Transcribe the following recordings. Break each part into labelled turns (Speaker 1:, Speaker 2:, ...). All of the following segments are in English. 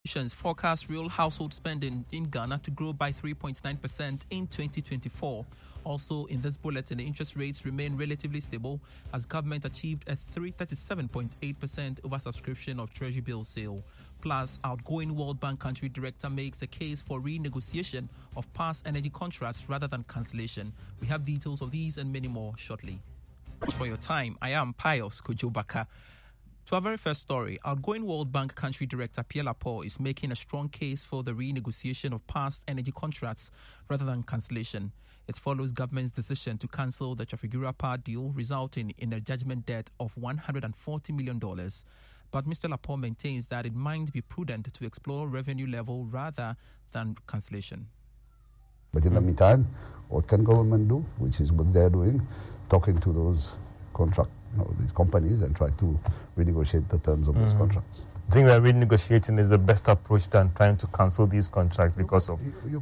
Speaker 1: Solutions forecast real household spending in Ghana to grow by 3.9% in 2024. Also, in this bulletin, the interest rates remain relatively stable as government achieved a 37.8% oversubscription of Treasury bill sale. Plus, outgoing World Bank country director makes a case for renegotiation of past energy contracts rather than cancellation. We have details of these and many more shortly. For your time, I am Pius Kujobaka. To our very first story, outgoing World Bank country director Pierre Laporte is making a strong case for the renegotiation of past energy contracts rather than cancellation. It follows government's decision to cancel the Trafigura power deal, resulting in a judgment debt of $140 million. But Mr. Laporte maintains that it might be prudent to explore revenue level rather than cancellation.
Speaker 2: But in the meantime, what can government do, which is what they're doing, talking to those these companies and try to renegotiate the terms of those contracts.
Speaker 3: I think that renegotiating is the best approach than trying to cancel these contracts because of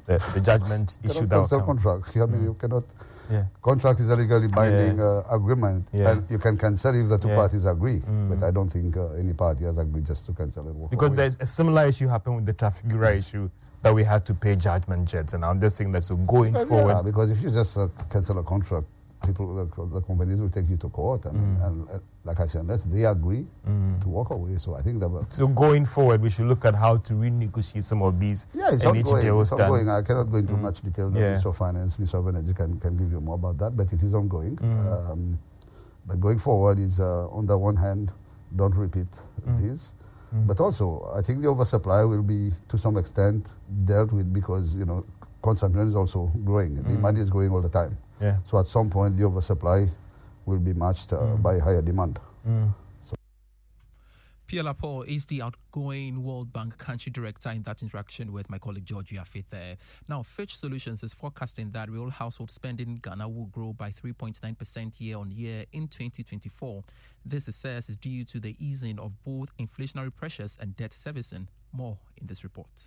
Speaker 3: the judgment issued out.
Speaker 2: Contract. You cannot. Contract is a legally binding agreement, and you can cancel if the two parties agree. But I don't think any party has agreed just to cancel it.
Speaker 3: Because there's a similar issue happened with the Trafigura issue that we had to pay judgment jets, and I'm just saying that so going forward.
Speaker 2: Yeah, because if you just cancel a contract, the companies will take you to court, and like I said, unless they agree to walk away. So I think that.
Speaker 3: So going forward, we should look at how to renegotiate some of these.
Speaker 2: It's ongoing. I cannot go into much detail. The Minister of Finance, Minister of Energy can give you more about that, but it is ongoing. But going forward is, on the one hand, don't repeat this. But also, I think the oversupply will be, to some extent, dealt with because, consumption is also growing. Demand is growing all the time. So at some point, the oversupply will be matched by higher demand.
Speaker 1: Pierre Laporte is the outgoing World Bank country director in that interaction with my colleague George Yafit there. Now, Fitch Solutions is forecasting that real household spending in Ghana will grow by 3.9% year on year in 2024. This, it says, is due to the easing of both inflationary pressures and debt servicing. More in this report.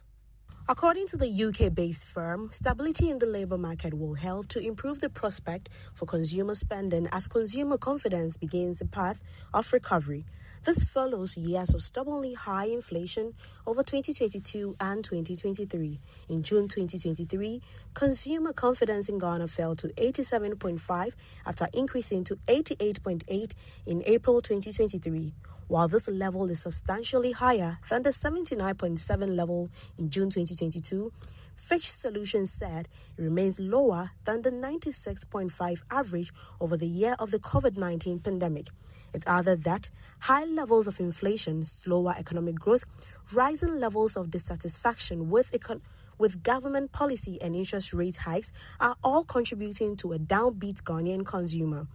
Speaker 4: According to the UK-based firm, stability in the labour market will help to improve the prospect for consumer spending as consumer confidence begins a path of recovery. This follows years of stubbornly high inflation over 2022 and 2023. In June 2023, consumer confidence in Ghana fell to 87.5 after increasing to 88.8 in April 2023. While this level is substantially higher than the 79.7 level in June 2022, Fitch Solutions said it remains lower than the 96.5 average over the year of the COVID-19 pandemic. It added that high levels of inflation, slower economic growth, rising levels of dissatisfaction with government policy and interest rate hikes are all contributing to a downbeat Ghanaian consumer.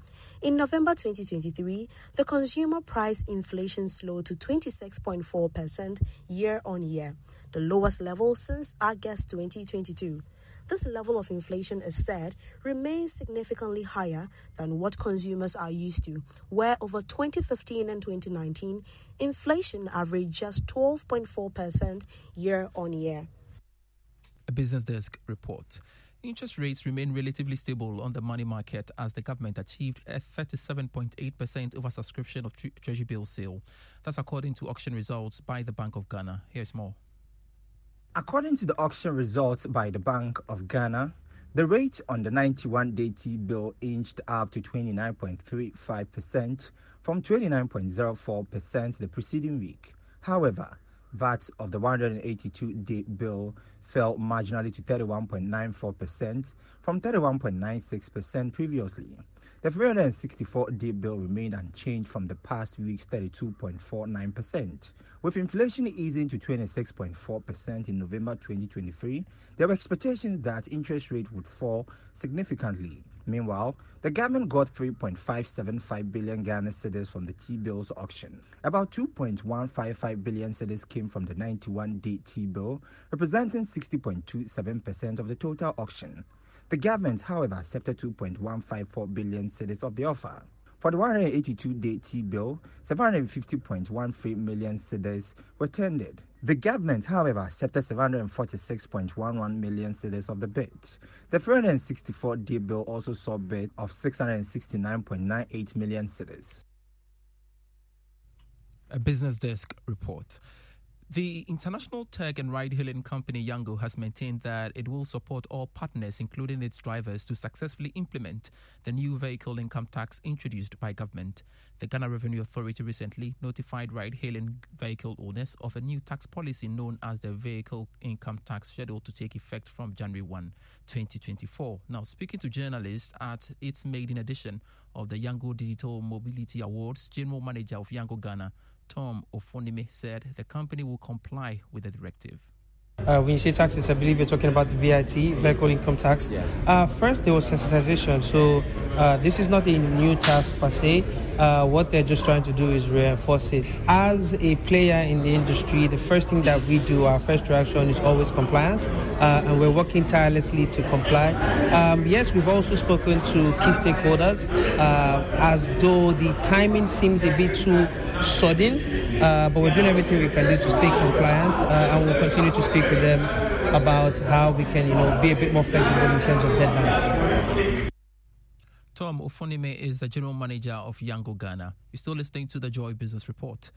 Speaker 4: In November 2023, the consumer price inflation slowed to 26.4% year-on-year, the lowest level since August 2022. This level of inflation, as said, remains significantly higher than what consumers are used to, where over 2015 and 2019, inflation averaged just 12.4% year-on-year.
Speaker 1: A Business Desk report. Interest rates remain relatively stable on the money market as the government achieved a 37.8% oversubscription of Treasury bill sale. That's according to auction results by the Bank of Ghana. Here's more.
Speaker 5: According to the auction results by the Bank of Ghana, the rate on the 91-day T-bill inched up to 29.35% from 29.04% the preceding week. However, VAT of the 182-day bill fell marginally to 31.94% from 31.96% previously. The 364-day bill remained unchanged from the past week's 32.49%. With inflation easing to 26.4% in November 2023, there were expectations that interest rate would fall significantly. Meanwhile, the government got 3.575 billion Ghana cedis from the T-bills auction. About 2.155 billion cedis came from the 91-day T-bill, representing 60.27% of the total auction. The government, however, accepted 2.154 billion cedis of the offer. For the 182-day T-bill, 750.13 million cedis were tendered. The government, however, accepted 746.11 million cedis of the bid. The 364-day bill also saw bid of 669.98 million cedis.
Speaker 1: A Business Desk report. The international tech and ride-hailing company Yango has maintained that it will support all partners, including its drivers, to successfully implement the new vehicle income tax introduced by government. The Ghana Revenue Authority recently notified ride-hailing vehicle owners of a new tax policy known as the Vehicle Income Tax, scheduled to take effect from January 1, 2024. Now, speaking to journalists at its maiden edition of the Yango Digital Mobility Awards, General Manager of Yango Ghana, Tom Ofonime, said the company will comply with the directive.
Speaker 6: When you say taxes, I believe you're talking about the VIT, vehicle income tax. First, there was sensitization. So this is not a new tax per se. What they're just trying to do is reinforce it. As a player in the industry, the first thing that we do, our first reaction is always compliance. And we're working tirelessly to comply. Yes, we've also spoken to key stakeholders, as though the timing seems a bit too sudden, but we're doing everything we can do to stay compliant, and we'll continue to speak with them about how we can, be a bit more flexible in terms of deadlines.
Speaker 1: Tom Ofonime is the General Manager of Yango Ghana. You're still listening to the Joy Business Report.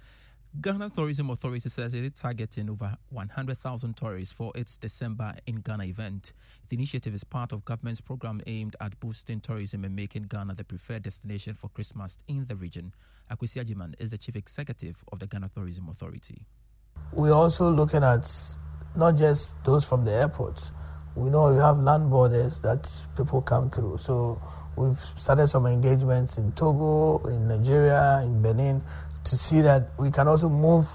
Speaker 1: Ghana Tourism Authority says it is targeting over 100,000 tourists for its December in Ghana event. The initiative is part of government's program aimed at boosting tourism and making Ghana the preferred destination for Christmas in the region. Akwesi Ajiman is the Chief Executive of the Ghana Tourism Authority.
Speaker 7: We're also looking at not just those from the airports. We know we have land borders that people come through. So we've started some engagements in Togo, in Nigeria, in Benin, to see that we can also move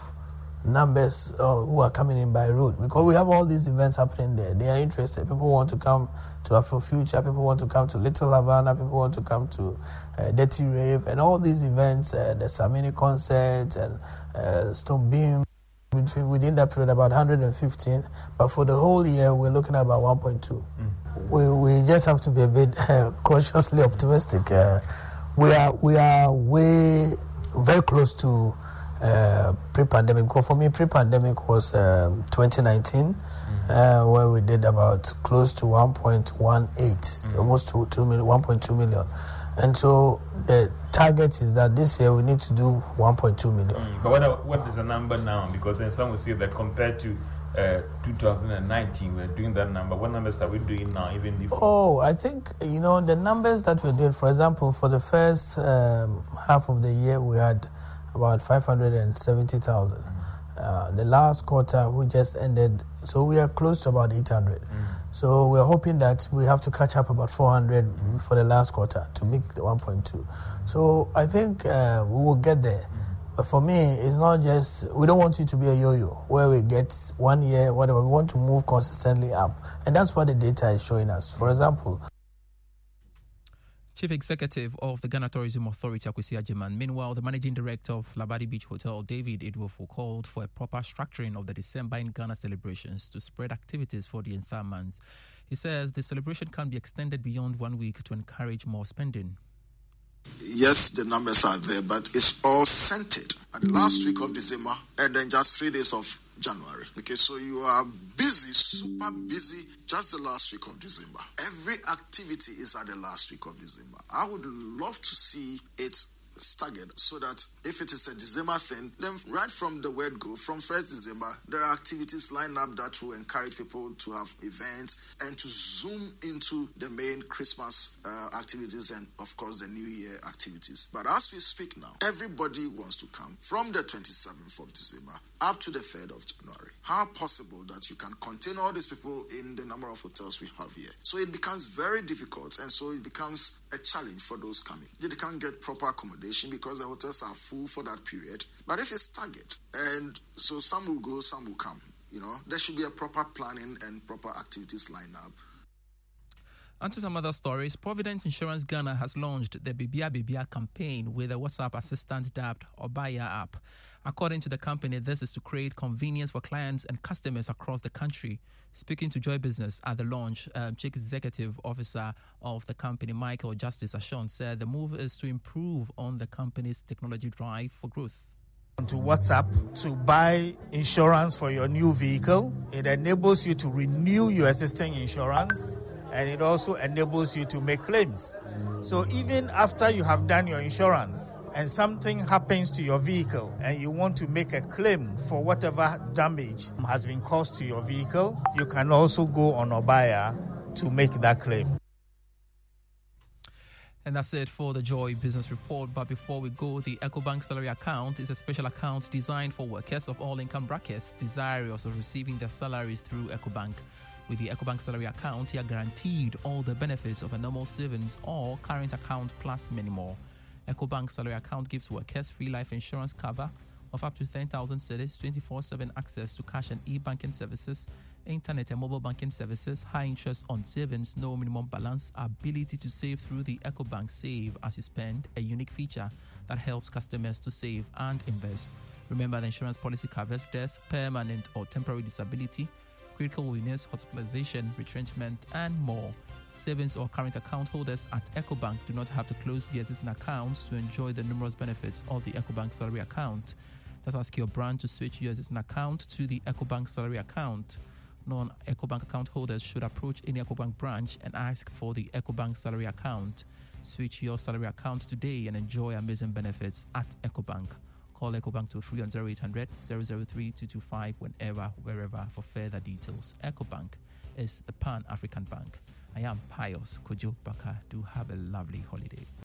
Speaker 7: numbers who are coming in by road. Because we have all these events happening there. They are interested. People want to come to Afrofuture, people want to come to Little Havana, people want to come to Dirty Rave, and all these events, the Samini concerts and Stone Beam. Within that period, about 115, but for the whole year, we're looking at about 1.2. We just have to be a bit cautiously optimistic. We are way very close to pre-pandemic. Because for me, pre-pandemic was 2019, where we did about close to 1.18, almost 1.2 million. And so the target is that this year we need to do 1.2 million.
Speaker 3: But what is the number now? Because then some will say that compared to 2019, we're doing that number. What numbers are we doing now, even before?
Speaker 7: Oh, I think, the numbers that we did, for example, for the first half of the year, we had about 570,000. The last quarter, we just ended, so we are close to about 800. So we're hoping that we have to catch up about 400 for the last quarter to make the 1.2. So I think we will get there. But for me, it's not just, we don't want it to be a yo-yo where we get 1 year, whatever. We want to move consistently up. And that's what the data is showing us. For example,
Speaker 1: Chief Executive of the Ghana Tourism Authority, Akwesi Ajiman. Meanwhile, the Managing Director of Labadi Beach Hotel, David Idwofo, called for a proper structuring of the December in Ghana celebrations to spread activities for the entire month. He says the celebration can be extended beyond 1 week to encourage more spending.
Speaker 8: Yes, the numbers are there, but it's all centered at the last week of December and then just 3 days of January. Okay, so you are busy, super busy, just the last week of December. Every activity is at the last week of December. I would love to see it staggered so that if it is a December thing, then right from the word go, from 1st December, there are activities lined up that will encourage people to have events and to zoom into the main Christmas activities and, of course, the New Year activities. But as we speak now, everybody wants to come from the 27th of December up to the 3rd of January. How possible that you can contain all these people in the number of hotels we have here? So it becomes very difficult, and so it becomes a challenge for those coming. They can't get proper accommodation because the hotels are full for that period. But if it's target, and so some will go, some will come, there should be a proper planning and proper activities lined up.
Speaker 1: On to some other stories. Providence Insurance Ghana has launched the Bibia campaign with a WhatsApp assistant dubbed Obaya app. According to the company, this is to create convenience for clients and customers across the country. Speaking to Joy Business at the launch, Chief Executive Officer of the company, Michael Justice Ashon, said the move is to improve on the company's technology drive for growth.
Speaker 9: To WhatsApp to buy insurance for your new vehicle. It enables you to renew your existing insurance, and it also enables you to make claims. So even after you have done your insurance and something happens to your vehicle and you want to make a claim for whatever damage has been caused to your vehicle, you can also go on Obaya to make that claim.
Speaker 1: And that's it for the Joy Business Report. But before we go, the EcoBank Salary Account is a special account designed for workers of all income brackets desirous of receiving their salaries through EcoBank. With the EcoBank Salary Account, you are guaranteed all the benefits of a normal savings or current account plus many more. EcoBank Salary Account gives workers free life insurance cover of up to 10,000 cedis, 24/7 access to cash and e-banking services, internet and mobile banking services, high interest on savings, no minimum balance, ability to save through the EcoBank Save as you spend, a unique feature that helps customers to save and invest. Remember, the insurance policy covers death, permanent or temporary disability, critical illness, hospitalization, retrenchment, and more. Savings or current account holders at EcoBank do not have to close their existing accounts to enjoy the numerous benefits of the EcoBank Salary Account. Just ask your brand to switch your existing account to the EcoBank Salary Account. Non-EcoBank account holders should approach any EcoBank branch and ask for the EcoBank Salary Account. Switch your salary account today and enjoy amazing benefits at EcoBank. Call EcoBank to free on 0800 003 225 wherever for further details. EcoBank is the Pan-African Bank. I am Pius Kojo Baka. Do have a lovely holiday.